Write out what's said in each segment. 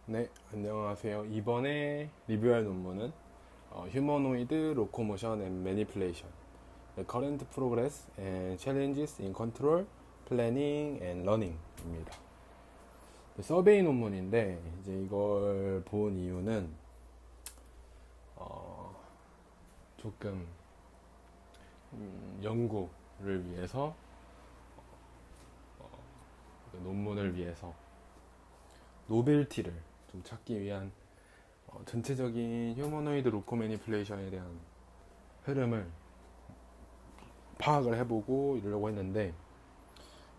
네, 안녕하세요. 이번에 리뷰할 논문은 Humanoid Locomotion and Manipulation, The Current Progress and Challenges in Control, Planning and Learning입니다. 서베이 논문인데 이제 이걸 본 이유는 어, 조금 연구를 위해서 논문을 위해서 노벨티를 좀 찾기 위한 전체적인 휴머노이드 로코 매니플레이션에 대한 흐름을 파악을 해보고 이러려고 했는데,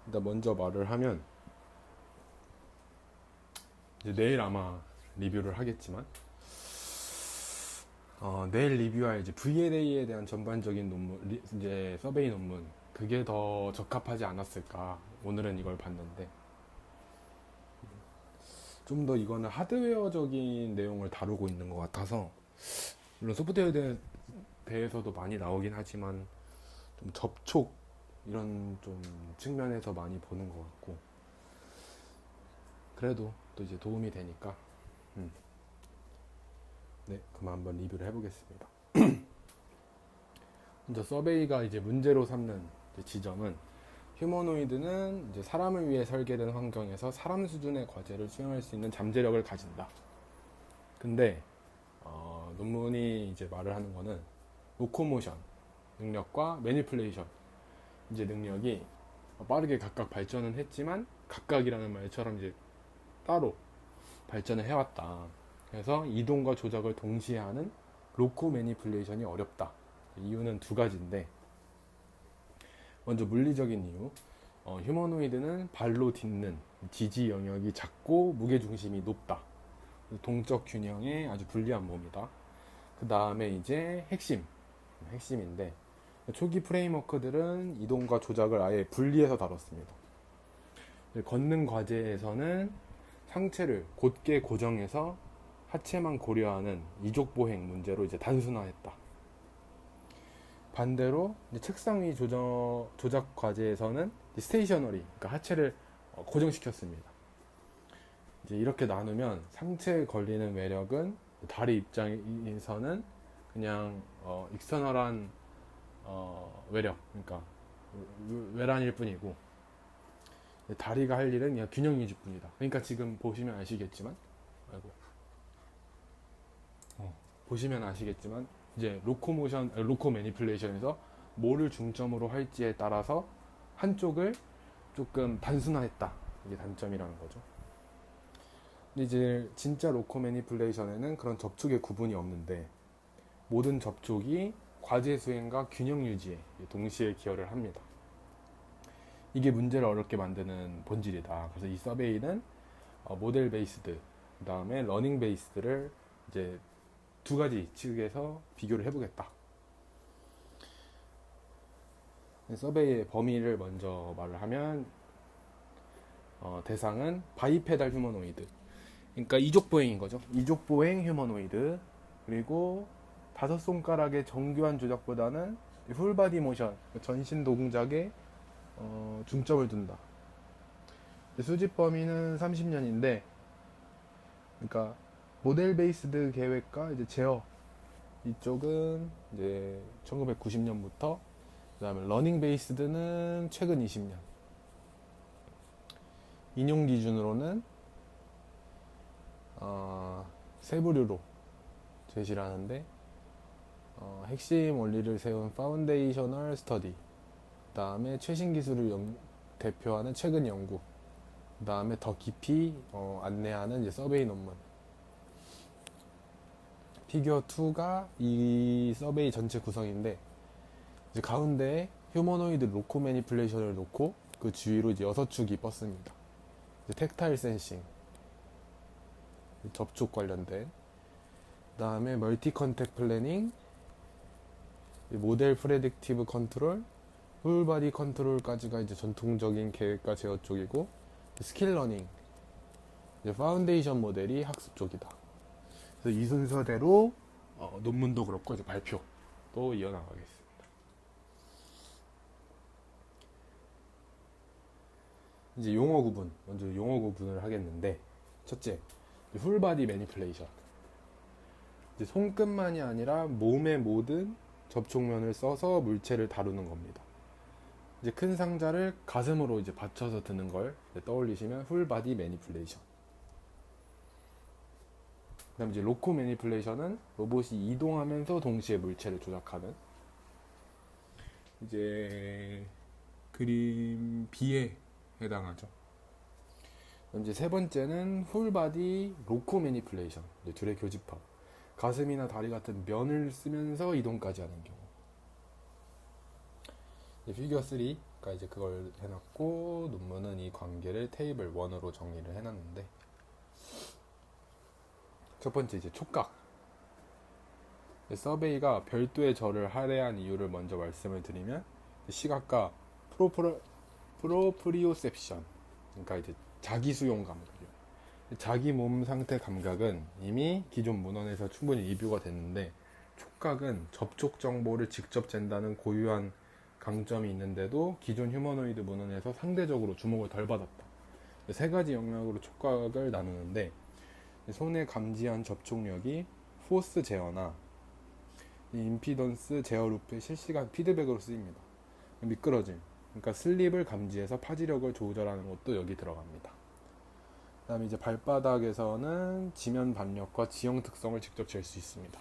일단 먼저 말을 하면 이제 내일 아마 리뷰를 하겠지만 내일 리뷰할 이제 V&A에 대한 전반적인 논문, 이제 서베이 논문, 그게 더 적합하지 않았을까. 오늘은 이걸 봤는데 좀 더 이거는 하드웨어적인 내용을 다루고 있는 것 같아서, 물론 소프트웨어에 대해서도 많이 나오긴 하지만 좀 접촉 이런 좀 측면에서 많이 보는 것 같고, 그래도 또 이제 도움이 되니까 네, 그럼 한번 리뷰를 해보겠습니다. 먼저 서베이가 이제 문제로 삼는 이제 지점은, 휴머노이드는 이제 사람을 위해 설계된 환경에서 사람 수준의 과제를 수행할 수 있는 잠재력을 가진다. 근데 논문이 이제 말을 하는 거는 로코모션 능력과 매니플레이션 이제 능력이 빠르게 각각 발전은 했지만 각각이라는 말처럼 이제 따로 발전을 해왔다. 그래서 이동과 조작을 동시에 하는 로코 매니플레이션이 어렵다. 이유는 두 가지인데, 먼저 물리적인 이유, 휴머노이드는 발로 딛는 지지 영역이 작고 무게중심이 높다. 동적 균형에 아주 불리한 몸이다. 그 다음에 이제 핵심인데, 초기 프레임워크들은 이동과 조작을 아예 분리해서 다뤘습니다. 걷는 과제에서는 상체를 곧게 고정해서 하체만 고려하는 이족보행 문제로 이제 단순화했다. 반대로 책상 위 조작 과제에서는 스테이셔너리, 그러니까 하체를 고정시켰습니다. 이제 이렇게 나누면 상체에 걸리는 외력은 다리 입장에서는 그냥 익스터널한 외력, 그러니까 외란일 뿐이고, 다리가 할 일은 그냥 균형 유지 뿐이다. 그러니까 지금 보시면 아시겠지만, 아이고, 보시면 아시겠지만 이제 로코 매니플레이션에서 뭐를 중점으로 할지에 따라서 한쪽을 조금 단순화했다. 이게 단점이라는 거죠. 근데 이제 진짜 로코 매니플레이션에는 그런 접촉의 구분이 없는데, 모든 접촉이 과제 수행과 균형 유지에 동시에 기여를 합니다. 이게 문제를 어렵게 만드는 본질이다. 그래서 이 서베이는 모델 베이스드, 그 다음에 러닝 베이스드를 이제 두 가지 측에서 비교를 해보겠다. 서베이의 범위를 먼저 말을 하면, 대상은 바이페달 휴머노이드, 그러니까 이족보행인 거죠. 이족보행 휴머노이드. 그리고 다섯 손가락의 정교한 조작보다는 풀바디 모션, 전신 동작에 중점을 둔다. 수집 범위는 30년인데, 그러니까 모델 베이스드 계획과 이제 제어 이쪽은 이제 1990년부터, 그다음에 러닝 베이스드는 최근 20년. 인용 기준으로는 세 부류로 제시를 하는데, 핵심 원리를 세운 파운데이셔널 스터디, 그다음에 최신 기술을 대표하는 최근 연구, 그다음에 더 깊이 안내하는 이제 서베이 논문. 피규어 2가 이 서베이 전체 구성인데, 이제 가운데에 휴머노이드 로코 매니플레이션을 놓고 그 주위로 이제 6축이 뻗습니다. 이제 텍타일 센싱, 접촉 관련된, 그 다음에 멀티 컨택 플래닝, 모델 프레딕티브 컨트롤, 풀바디 컨트롤까지가 이제 전통적인 계획과 제어 쪽이고, 스킬 러닝, 이제 파운데이션 모델이 학습 쪽이다. 그래서 이 순서대로 논문도 그렇고 이제 발표도 이어나가겠습니다. 이제 용어 구분, 먼저 용어 구분을 하겠는데, 첫째, 풀바디 매니플레이션. 이제 손끝만이 아니라 몸의 모든 접촉면을 써서 물체를 다루는 겁니다. 이제 큰 상자를 가슴으로 이제 받쳐서 드는 걸 떠올리시면 풀바디 매니플레이션. 그다음 이제 로코 매니플레이션은 로봇이 이동하면서 동시에 물체를 조작하는, 이제 그림 B에 해당하죠. 그럼 이제 세 번째는 풀바디 로코 매니플레이션. 이제 둘의 교집합. 가슴이나 다리 같은 면을 쓰면서 이동까지 하는 경우. 이제 피겨 3가 이제 그걸 해놨고, 논문은 이 관계를 테이블 1으로 정리를 해놨는데, 첫 번째 이제 촉각. 서베이가 별도의 절을 할애한 이유를 먼저 말씀을 드리면, 시각과 프로프리오셉션, 그러니까 이제 자기 수용 감각이요. 자기 몸 상태 감각은 이미 기존 문헌에서 충분히 리뷰가 됐는데, 촉각은 접촉 정보를 직접 잰다는 고유한 강점이 있는데도 기존 휴머노이드 문헌에서 상대적으로 주목을 덜 받았다. 세 가지 영역으로 촉각을 나누는데, 손에 감지한 접촉력이 포스 제어나 임피던스 제어 루프의 실시간 피드백으로 쓰입니다. 미끄러짐, 그러니까 슬립을 감지해서 파지력을 조절하는 것도 여기 들어갑니다. 그 다음에 이제 발바닥에서는 지면 반력과 지형 특성을 직접 잴 수 있습니다.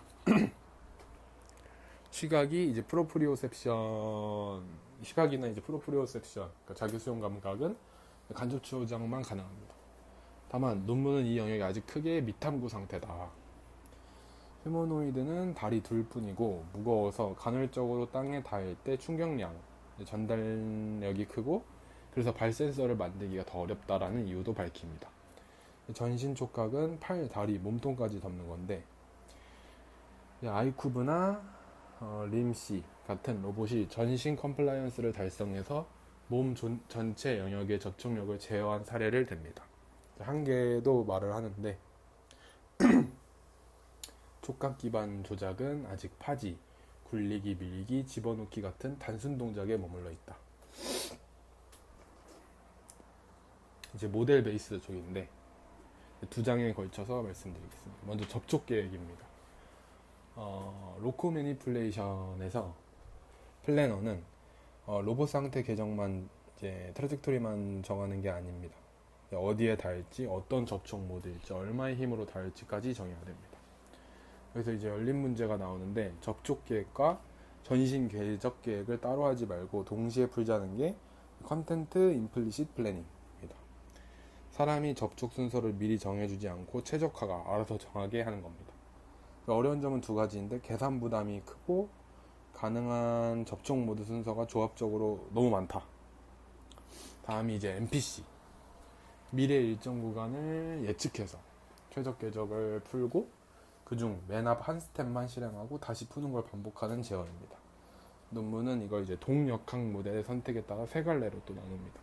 시각이 이제 시각이나 이제 프로프리오셉션, 그러니까 자기 수용 감각은 간접 조작만 가능합니다. 다만 논문은 이 영역이 아직 크게 미탐구 상태다. 휴머노이드는 다리 둘뿐이고 무거워서 간헐적으로 땅에 닿을 때 충격량, 전달력이 크고 그래서 발 센서를 만들기가 더 어렵다라는 이유도 밝힙니다. 전신 촉각은 팔, 다리, 몸통까지 덮는 건데, 아이쿠브나 림시 같은 로봇이 전신 컴플라이언스를 달성해서 몸 전체 영역의 접촉력을 제어한 사례를 듭니다. 한계도 말을 하는데, 촉각 기반 조작은 아직 파지, 굴리기, 밀기, 집어넣기 같은 단순 동작에 머물러 있다. 이제 모델 베이스 쪽인데 두 장에 걸쳐서 말씀드리겠습니다. 먼저 접촉 계획입니다. 로코 매니플레이션에서 플래너는 로봇 상태 계정만 이제 트래젝토리만 정하는 게 아닙니다. 어디에 닿을지, 어떤 접촉 모드일지, 얼마의 힘으로 닿을지까지 정해야 됩니다. 그래서 이제 열린 문제가 나오는데, 접촉 계획과 전신 궤적 계획을 따로 하지 말고 동시에 풀자는 게 컨텐트 임플리시트 플래닝입니다. 사람이 접촉 순서를 미리 정해주지 않고 최적화가 알아서 정하게 하는 겁니다. 어려운 점은 두 가지인데, 계산 부담이 크고 가능한 접촉 모드 순서가 조합적으로 너무 많다. 다음이 이제 NPC. 미래 일정 구간을 예측해서 최적 궤적을 풀고 그중 맨 앞 한 스텝만 실행하고 다시 푸는 걸 반복하는 제어입니다. 논문은 이걸 이제 동역학 모델의 선택에 따라 세 갈래로 또 나눕니다.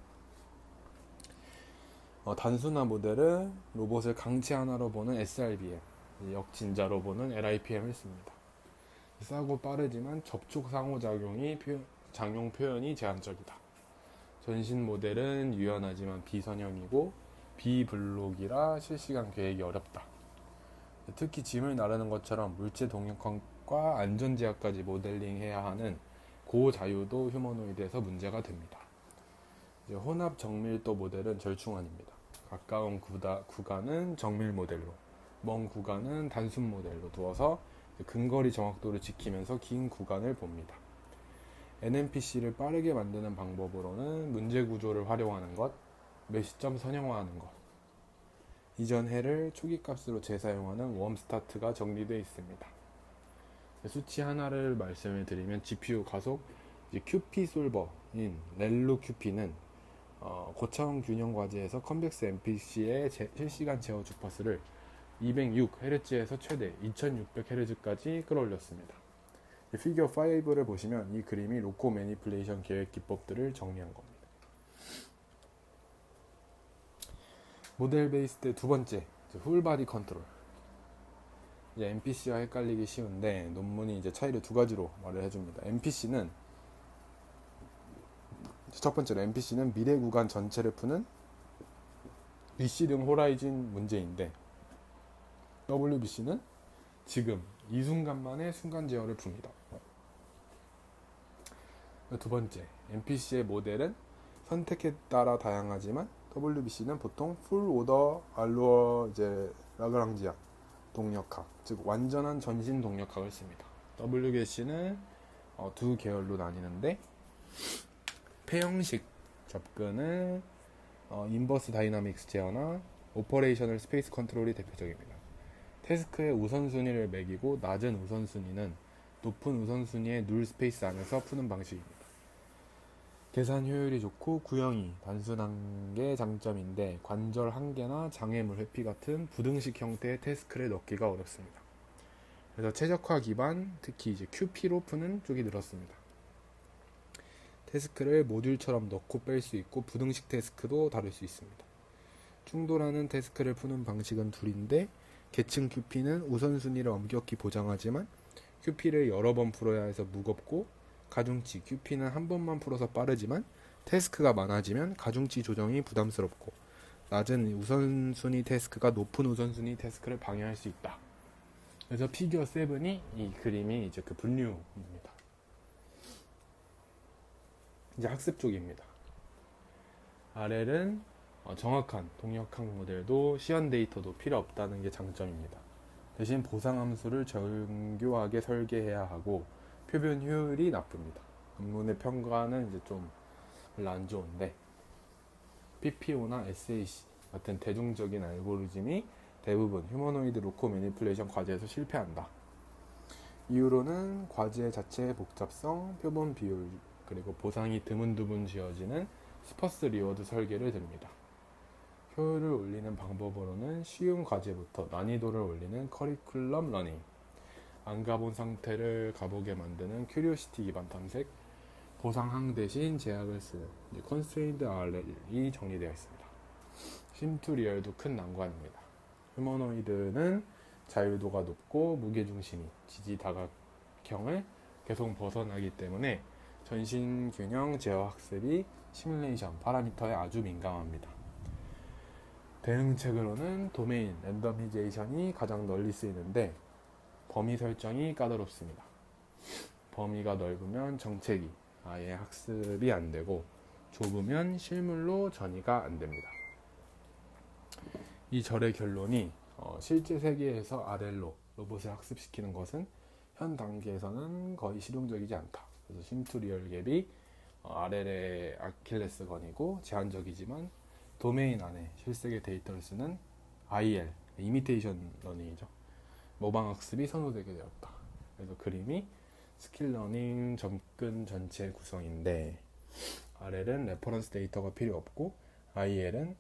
단순화 모델은 로봇을 강체 하나로 보는 SRBM, 역진자로 보는 LIPM을 씁니다. 싸고 빠르지만 접촉 상호작용이 작용 표현이 제한적이다. 전신 모델은 유연하지만 비선형이고 비블록이라 실시간 계획이 어렵다. 특히 짐을 나르는 것처럼 물체 동역학과 안전제약까지 모델링해야 하는 고자유도 휴머노이드에서 문제가 됩니다. 이제 혼합 정밀도 모델은 절충안입니다. 가까운 구간은 정밀 모델로, 먼 구간은 단순 모델로 두어서 근거리 정확도를 지키면서 긴 구간을 봅니다. NMPC를 빠르게 만드는 방법으로는 문제 구조를 활용하는 것, 메시점 선형화하는 것, 이전 해를 초기 값으로 재사용하는 웜스타트가 정리되어 있습니다. 수치 하나를 말씀을 드리면 GPU 가속 QP 솔버인 렐루 QP는 고차원 균형 과제에서 컨벡스 NPC의 실시간 제어 주파수를 206Hz에서 최대 2600Hz까지 끌어올렸습니다. 피겨 5를 보시면 이 그림이 로코 매니플레이션 계획 기법들을 정리한 겁니다. 모델 베이스 때 두 번째, 풀바디 컨트롤. 이제 NPC와 헷갈리기 쉬운데 논문이 이제 차이를 두 가지로 말을 해줍니다. 첫 번째로 NPC는 미래 구간 전체를 푸는 리시등 호라이즌 문제인데, WBC는 지금 이 순간만의 순간 제어를 풉니다. 두 번째, MPC의 모델은 선택에 따라 다양하지만 WBC는 보통 풀 오더 알루어 라그랑지안 동력학, 즉 완전한 전신 동력학을 씁니다. WBC는 두 계열로 나뉘는데, 폐형식 접근은 인버스 다이나믹스 제어나 오퍼레이셔널 스페이스 컨트롤이 대표적입니다. 태스크의 우선순위를 매기고 낮은 우선순위는 높은 우선순위의 눌 스페이스 안에서 푸는 방식입니다. 계산 효율이 좋고 구형이 단순한 게 장점인데, 관절 한계나 장애물 회피 같은 부등식 형태의 태스크를 넣기가 어렵습니다. 그래서 최적화 기반, 특히 QP로 푸는 쪽이 늘었습니다. 태스크를 모듈처럼 넣고 뺄 수 있고 부등식 태스크도 다룰 수 있습니다. 충돌하는 태스크를 푸는 방식은 둘인데, 계층 QP는 우선순위를 엄격히 보장하지만 QP를 여러 번 풀어야 해서 무겁고, 가중치 QP는 한 번만 풀어서 빠르지만 태스크가 많아지면 가중치 조정이 부담스럽고, 낮은 우선순위 태스크가 높은 우선순위 태스크를 방해할 수 있다. 그래서 피규어 7이 이 그림이 그 분류입니다. 이제 학습 쪽입니다. RL은 정확한 동력학 모델도 시연 데이터도 필요 없다는 게 장점입니다. 대신 보상 함수를 정교하게 설계해야 하고 표본 효율이 나쁩니다. 논문의 평가는 좀 별로 안 좋은데, PPO나 SAC 같은 대중적인 알고리즘이 대부분 휴머노이드 로코 매니플레이션 과제에서 실패한다. 이유로는 과제 자체의 복잡성, 표본 비율, 그리고 보상이 드문드문 지어지는 스퍼스 리워드 설계를 듭니다. 효율을 올리는 방법으로는 쉬운 과제부터 난이도를 올리는 커리큘럼 러닝, 안 가본 상태를 가보게 만드는 큐리오시티 기반 탐색, 보상항 대신 제약을 쓰는 컨스트레인드 RL이 정리되어 있습니다. 심투리얼도 큰 난관입니다. 휴머노이드는 자율도가 높고 무게중심이 지지 다각형을 계속 벗어나기 때문에 전신균형 제어 학습이 시뮬레이션 파라미터에 아주 민감합니다. 대응책으로는 도메인 랜더미제이션이 가장 널리 쓰이는데, 범위 설정이 까다롭습니다. 범위가 넓으면 정책이 아예 학습이 안 되고, 좁으면 실물로 전이가 안 됩니다. 이 절의 결론이 실제 세계에서 RL로 로봇을 학습시키는 것은 현 단계에서는 거의 실용적이지 않다. 그래서 심투리얼 갭이 RL의 아킬레스건이고, 제한적이지만 도메인 안에 실생의 데이터를 쓰는 IL, 이미테이션 러닝이죠. 모방학습이 선호되게 되었다. 그래서 그림이 스킬러닝 접근 전체 구성인데, RL은 레퍼런스 데이터가 필요 없고, IL은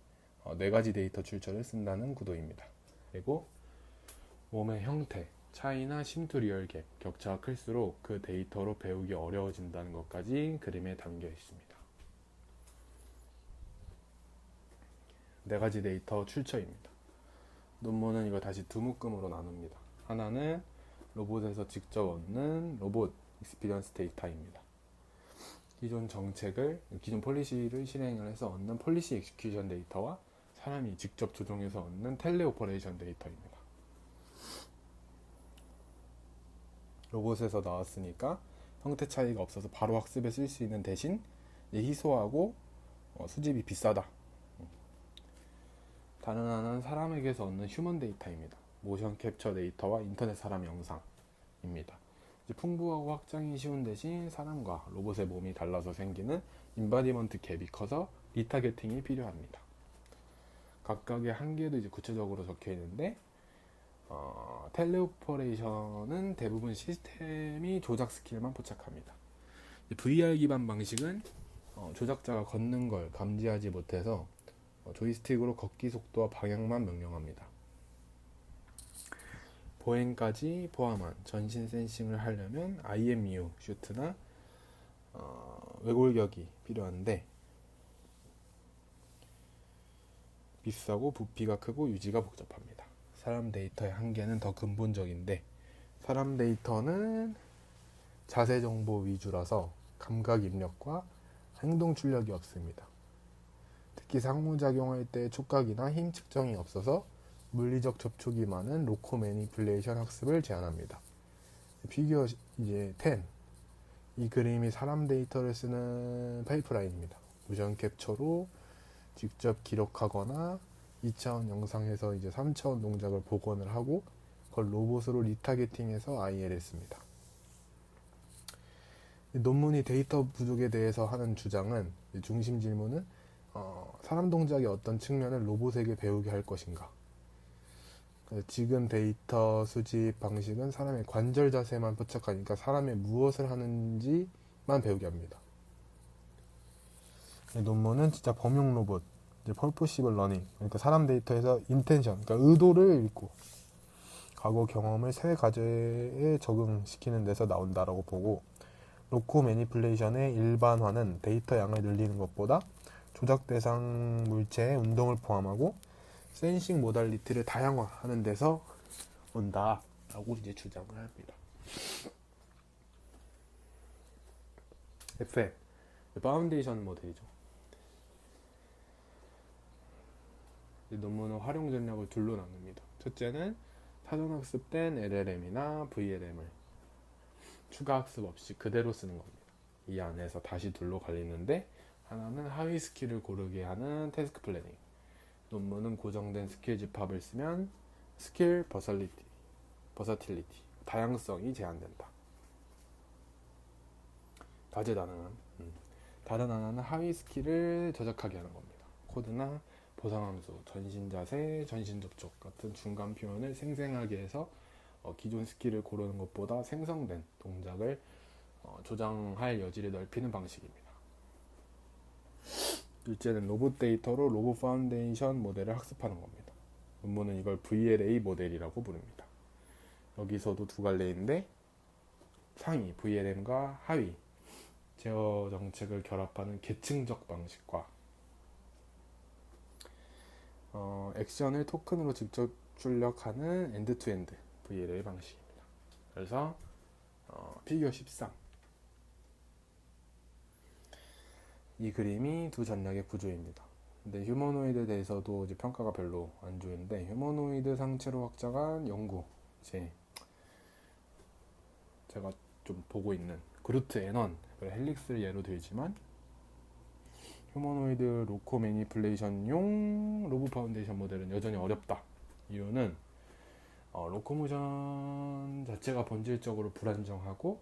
4가지 데이터 출처를 쓴다는 구도입니다. 그리고 몸의 형태, 차이나 심투리얼 갭, 격차가 클수록 그 데이터로 배우기 어려워진다는 것까지 그림에 담겨 있습니다. 4가지 데이터 출처입니다. 논문은 이거 다시 두 묶음으로 나눕니다. 하나는 로봇에서 직접 얻는 로봇 익스피리언스 데이터입니다. 기존 폴리시를 실행을 해서 얻는 폴리시 엑스큐션 데이터와 사람이 직접 조종해서 얻는 텔레 오퍼레이션 데이터입니다. 로봇에서 나왔으니까 형태 차이가 없어서 바로 학습에 쓸 수 있는 대신 희소하고 수집이 비싸다. 다른 하나는 사람에게서 얻는 휴먼 데이터입니다. 모션 캡처 데이터와 인터넷 사람 영상입니다. 풍부하고 확장이 쉬운 대신 사람과 로봇의 몸이 달라서 생기는 인바디먼트 갭이 커서 리타게팅이 필요합니다. 각각의 한계도 구체적으로 적혀 있는데, 텔레오퍼레이션은 대부분 시스템이 조작 스킬만 포착합니다. VR 기반 방식은 조작자가 걷는 걸 감지하지 못해서 조이스틱으로 걷기 속도와 방향만 명령합니다. 보행까지 포함한 전신 센싱을 하려면 IMU 슈트나 외골격이 필요한데, 비싸고 부피가 크고 유지가 복잡합니다. 사람 데이터의 한계는 더 근본적인데, 사람 데이터는 자세 정보 위주라서 감각 입력과 행동 출력이 없습니다. 특히 상호작용할 때 촉각이나 힘 측정이 없어서 물리적 접촉이 많은 로코 매니플레이션 학습을 제안합니다. 피규어 이제 10. 이 그림이 사람 데이터를 쓰는 파이프라인입니다. 무전 캡처로 직접 기록하거나 2차원 영상에서 이제 3차원 동작을 복원을 하고 그걸 로봇으로 리타겟팅해서 IL을 씁니다. 논문이 데이터 부족에 대해서 하는 주장은 중심 질문은 사람 동작의 어떤 측면을 로봇에게 배우게 할 것인가. 지금 데이터 수집 방식은 사람의 관절 자세만 포착하니까 사람이 무엇을 하는지만 배우게 합니다. 논문은 진짜 범용 로봇, 이제 purposive learning, 그러니까 사람 데이터에서 인텐션, 그러니까 의도를 읽고 과거 경험을 새 과제에 적응시키는 데서 나온다라고 보고, 로코 매니플레이션의 일반화는 데이터 양을 늘리는 것보다 조작 대상 물체의 운동을 포함하고 센싱 모달리티를 다양화하는 데서 온다라고 이제 주장을 합니다. FM, 파운데이션 모델이죠. 이 논문은 활용 전략을 둘로 나눕니다. 첫째는 사전 학습된 LLM이나 VLM을 추가 학습 없이 그대로 쓰는 겁니다. 이 안에서 다시 둘로 갈리는데, 하나는 하위 스킬을 고르게 하는 태스크 플래닝. 논문은 고정된 스킬 집합을 쓰면 스킬 버서틸리티, 다양성이 제한된다. 다재다능함. 다른 하나는 하위 스킬을 저작하게 하는 겁니다. 코드나 보상함수, 전신 자세, 전신 접촉 같은 중간 표현을 생생하게 해서 기존 스킬을 고르는 것보다 생성된 동작을 조장할 여지를 넓히는 방식입니다. 둘째는 로봇 데이터로 로봇 파운데이션 모델을 학습하는 겁니다. 논문은 이걸 VLA 모델이라고 부릅니다. 여기서도 두 갈래인데, 상위 VLM과 하위 제어 정책을 결합하는 계층적 방식과 액션을 토큰으로 직접 출력하는 엔드-투-엔드 VLA 방식입니다. 그래서 피규어 13. 이 그림이 두 전략의 구조입니다. 근데 휴머노이드에 대해서도 이제 평가가 별로 안 좋은데, 휴머노이드 상체로 확장한 연구, 이제 제가 좀 보고 있는 그루트 애넌 헬릭스를 예로 들지만, 휴머노이드 로코 매니플레이션용 로봇 파운데이션 모델은 여전히 어렵다. 이유는 로코모션 자체가 본질적으로 불안정하고,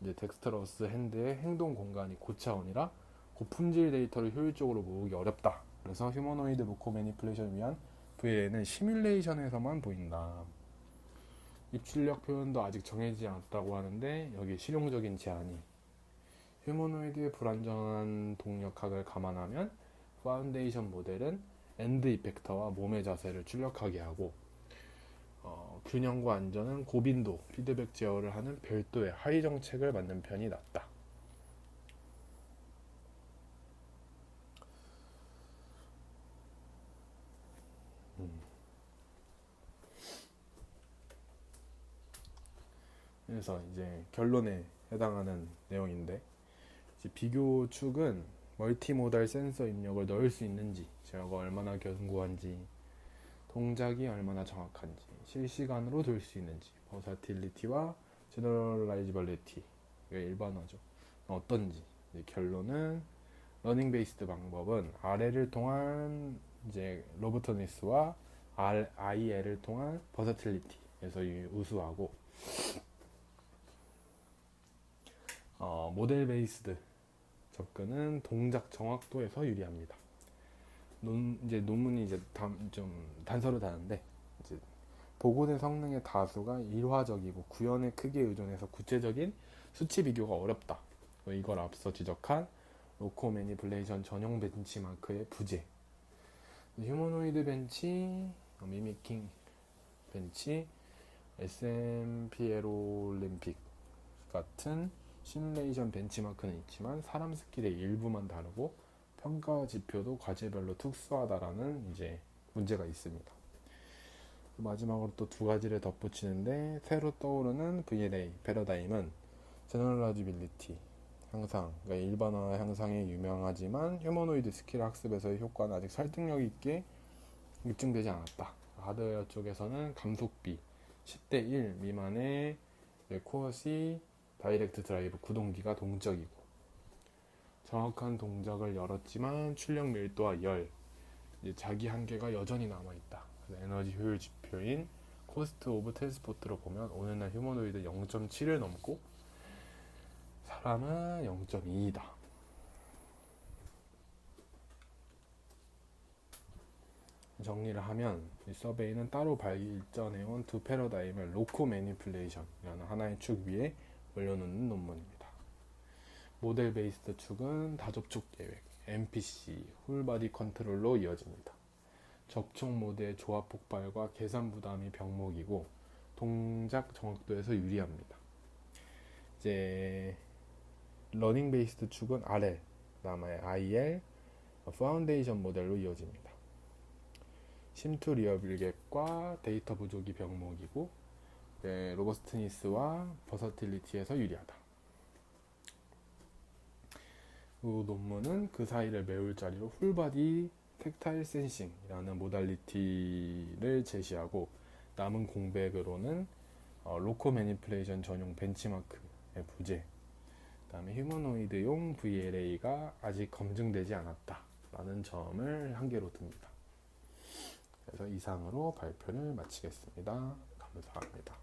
이제 덱스터러스 핸드의 행동 공간이 고차원이라 고품질 데이터를 효율적으로 모으기 어렵다. 그래서 휴머노이드 로코 매니플레이션을 위한 VLA는 시뮬레이션에서만 보인다. 입출력 표현도 아직 정해지지 않았다고 하는데, 여기 실용적인 제한이 휴머노이드의 불안정한 동력학을 감안하면 파운데이션 모델은 엔드 이펙터와 몸의 자세를 출력하게 하고, 균형과 안전은 고빈도 피드백 제어를 하는 별도의 하위 정책을 만든 편이 낫다. 그래서 이제 결론에 해당하는 내용인데, 이제 비교 축은 멀티모달 센서 입력을 넣을 수 있는지, 제어가 얼마나 견고한지, 동작이 얼마나 정확한지, 실시간으로 돌 수 있는지, 버사틸리티와 제너럴라이지빌리티, 일반화죠, 어떤지. 결론은 러닝 베이스드 방법은 RL을 통한 이제 로보토니스와 IL을 통한 버사틸리티에서 우수하고, 모델 베이스드 접근은 동작 정확도에서 유리합니다. 이제 논문이 이제 좀 단서를 다는데, 이제 보고된 성능의 다수가 일화적이고 구현의 크기에 의존해서 구체적인 수치 비교가 어렵다. 이걸 앞서 지적한 로코 매니플레이션 전용 벤치마크의 부재. 휴머노이드 벤치, 미미킹 벤치, SMPL 올림픽 같은 시뮬레이션 벤치마크는 있지만 사람 스킬의 일부만 다르고 평가 지표도 과제별로 특수하다라는 이제 문제가 있습니다. 마지막으로 또 두 가지를 덧붙이는데, 새로 떠오르는 VLA 패러다임은 제너럴라이지빌리티 향상, 그러니까 일반화 향상에 유명하지만 휴머노이드 스킬 학습에서의 효과는 아직 설득력 있게 입증되지 않았다. 하드웨어 쪽에서는 감속비 10대 1 미만의 코어 C 다이렉트 드라이브 구동기가 동적이고, 정확한 동작을 열었지만 출력 밀도와 열, 이제 자기 한계가 여전히 남아있다. 그래서 에너지 효율 지표인 코스트 오브 트랜스포트로 보면 오늘날 휴머노이드 0.7을 넘고 사람은 0.2이다. 정리를 하면 이 서베이는 따로 발전해온 두 패러다임을 로코 매니플레이션이라는 하나의 축 위에 올려놓는 논문입니다. 모델 베이스드 축은 다접촉 계획, MPC, 홀바디 컨트롤로 이어집니다. 적촉 모드의 조합 폭발과 계산 부담이 병목이고 동작 정확도에서 유리합니다. 이제 러닝 베이스드 축은 RL, 그다음에 IL, 파운데이션 모델로 이어집니다. 심투 리어빌 갭과 데이터 부족이 병목이고, 로버스트니스와 버서틸리티에서 유리하다. 이 논문은 그 사이를 메울 자리로 풀바디 텍타일 센싱이라는 모달리티를 제시하고, 남은 공백으로는 로코 매니플레이션 전용 벤치마크의 부재, 그 다음에 휴머노이드용 VLA가 아직 검증되지 않았다라는 점을 한계로 듭니다. 그래서 이상으로 발표를 마치겠습니다. 감사합니다.